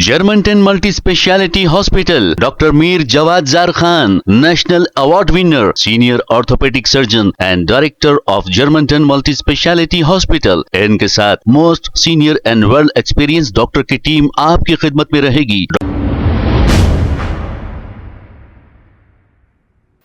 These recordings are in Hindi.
Germanton multi speciality hospital, doctor Mir Jawad Jar Khan, national award winner, senior orthopaedic surgeon and director of Germanten multi speciality hospital. इनके साथ most senior and world experience doctor की टीम आपकी खिदमत में रहेगी।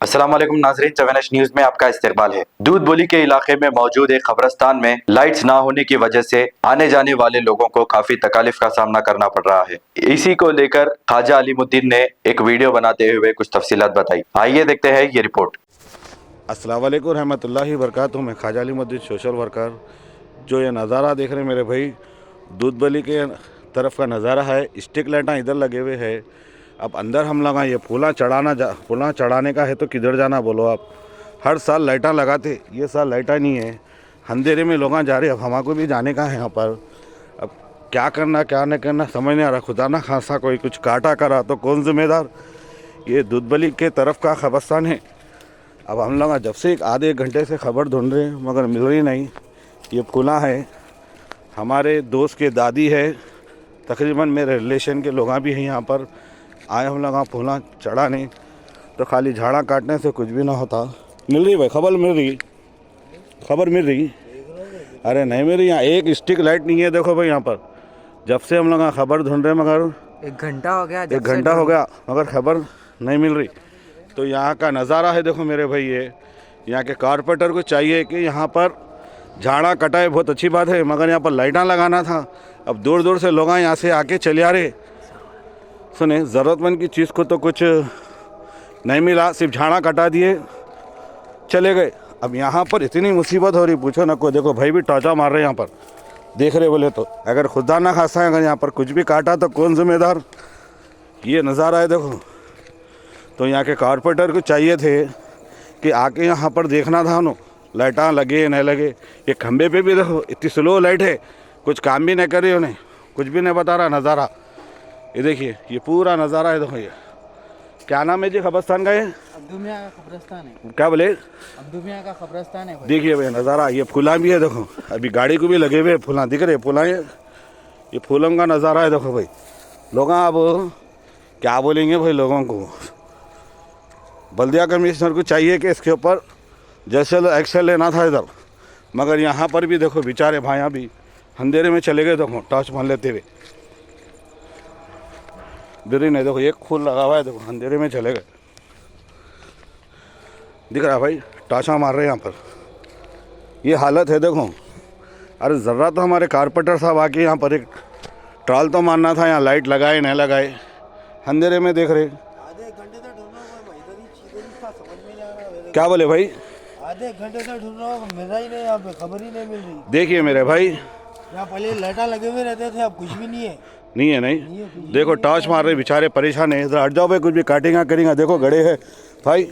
अस्सलाम वालेकुम नाज़रीन, 7H न्यूज़ में आपका इस्तकबाल है। दूध बोली के इलाके में मौजूद एक कब्रिस्तान में लाइट्स ना होने की वजह से आने जाने वाले लोगों को काफी तकलीफ का सामना करना पड़ रहा है। इसी को लेकर ख्वाजा अलीमुद्दीन ने एक वीडियो बनाते हुए कुछ तफसीलात बताई। आइए देखते हैं ये रिपोर्ट। अस्सलाम वालेकुम रहमतुल्लाहि वबरकातुहू। मैं ख्वाजा अलीमुद्दीन सोशल वर्कर। जो ये नज़ारा देख रहे हैं मेरे भाई, दूध बली के तरफ का नज़ारा है। स्टिक लाइटां इधर लगे हुए हैं। अब अंदर हम लगा ये फूला चढ़ाने का है तो किधर जाना बोलो आप। हर साल लाइटां लगाते, ये साल लाइटां नहीं है। अंधेरे में लोग जा रहे। अब हमको भी जाने का है यहाँ पर। अब क्या करना क्या नहीं करना समझ नहीं आ रहा। खुदा ना खासा कोई कुछ काटा करा तो कौन जिम्मेदार। ये दूध बली के तरफ का कब्रिस्तान है। अब हम लोग जब से एक आधे घंटे से खबर ढूंढ रहे हैं मगर मिल रही नहीं। ये खुला है, हमारे दोस्त के दादी है, तकरीबन मेरे रिलेशन के लोग भी हैं यहाँ पर आए। हम लोग फूला चढ़ाने तो खाली झाड़ा काटने से कुछ भी ना होता। मिल रही भाई खबर मिल रही। अरे नहीं मिल रही। यहाँ एक स्टिक लाइट नहीं है। देखो भाई यहाँ पर जब से हम लोग खबर ढूंढ रहे हैं मगर एक घंटा हो गया मगर खबर नहीं मिल रही। तो यहाँ का नज़ारा है देखो मेरे भाई। ये यहाँ के कारपेंटर को चाहिए कि यहाँ पर झाड़ा कटाए, बहुत अच्छी बात है, मगर यहाँ पर लाइटां लगाना था। अब दूर दूर से लोग यहाँ से आके चले आ रहे। सुने, ज़रूरतमंद की चीज़ को तो कुछ नहीं मिला, सिर्फ झाड़ा कटा दिए चले गए। अब यहाँ पर इतनी मुसीबत हो रही पूछो ना को। देखो भाई भी टॉर्चा मार रहे हैं यहाँ पर, देख रहे बोले तो। अगर खुदा ना खासा अगर यहाँ पर कुछ भी काटा तो कौन जिम्मेदार। ये नज़ारा है देखो। तो यहाँ के कारपेंटर को चाहिए थे कि आके यहाँ पर देखना था ना लाइटां लगे नहीं लगे। ये खंबे पे भी देखो इतनी स्लो लाइट है, कुछ काम भी नहीं कर रही उन्हें, कुछ भी नहीं बता रहा नज़ारा। ये देखिए ये पूरा नज़ारा है देखो। ये क्या नाम है जी कब्रिस्तान का? ये अब्दू मियां का कब्रिस्तान है। क्या बोले? अब्दू मियां का कब्रिस्तान है। देखिए भाई नज़ारा। ये फूला भी है देखो, अभी गाड़ी को भी लगे हुए फूला दिख रहे फूला। ये फूलों का नज़ारा है देखो भाई। लोग अब क्या बोलेंगे भाई लोगों को। बल्दिया कमिश्नर को चाहिए कि इसके ऊपर जैसे एक्शन लेना था इधर, मगर यहाँ पर भी देखो बेचारे भाइयाँ भी अंधेरे में चले गए। देखो टॉर्च मान लेते हुए बिरी नहीं। देखो एक फूल लगा हुआ है देखो, अंधेरे में चले गए। दिख रहा है भाई, टाँचा मार रहे हैं यहाँ पर। ये हालत है देखो। अरे ज़रा तो हमारे कारपेंटर साहब आके यहाँ पर एक ट्राल तो मारना था। यहाँ लाइट लगाए नहीं लगाए, अंधेरे में देख रहे। क्या बोले भाई? आधे घंटे से ढूंढ रहा हूँ, मिल रहा ही नहीं, यहाँ पे खबर ही नहीं मिल रही। देखिए मेरे भाई, यहाँ पहले लाइटां लगे हुए रहते थे, अब कुछ भी नहीं है। नहीं देखो टॉर्च मार रहे बेचारे, परेशान है। इधर हट जाओ भाई, कुछ भी काटेगा करेंगे। देखो गड़े हैं भाई,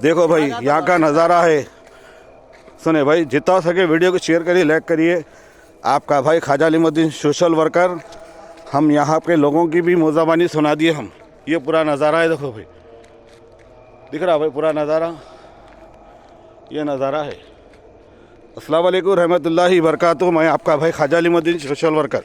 देखो भाई यहाँ का नज़ारा है। सुने भाई, जितना सके वीडियो को शेयर करिए, लाइक करिए। आपका भाई ख्वाजा अलीमुद्दीन सोशल वर्कर। हम यहाँ के लोगों की भी मोज़ाबानी सुना दिए हम। ये पूरा नज़ारा है देखो भाई, दिख रहा भाई पूरा नज़ारा। ये नज़ारा है। अस्सलाम वालेकुम रहमतुल्लाहि वबरकातुहू। मैं आपका भाई Khwaja Alimuddin social worker.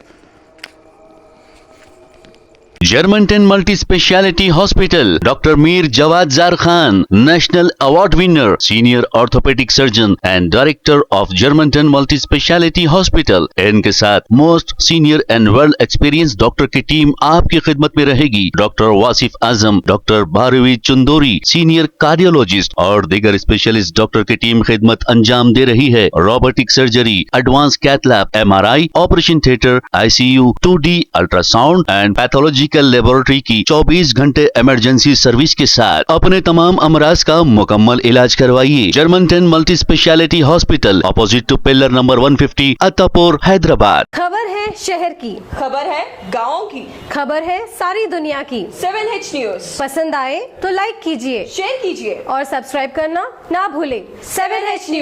Germanten multi speciality hospital, doctor Mir Jawad Jar Khan, national award winner, senior orthopaedic surgeon and director of Germanten multi speciality hospital. इनके साथ most senior and world experience doctor की टीम आपकी खिदमत में रहेगी। Doctor Wasif Azam, doctor Bharvi Chundori, senior cardiologist और दीगर स्पेशलिस्ट डॉक्टर की टीम खिदमत अंजाम दे रही है। Robotic surgery, advance cath lab, MRI, operation theatre, ICU, 2D ultrasound and pathology laboratory की 24 घंटे इमरजेंसी सर्विस के साथ अपने तमाम अमराज का मुकम्मल इलाज करवाइए। Germanten multi speciality hospital, opposite to pillar number 150, Attapur, Hyderabad. खबर है शहर की, खबर है गाँव की, खबर है सारी दुनिया की। 7H न्यूज़ पसंद आए तो लाइक कीजिए, शेयर कीजिए और सब्सक्राइब करना ना भूलें। 7H news.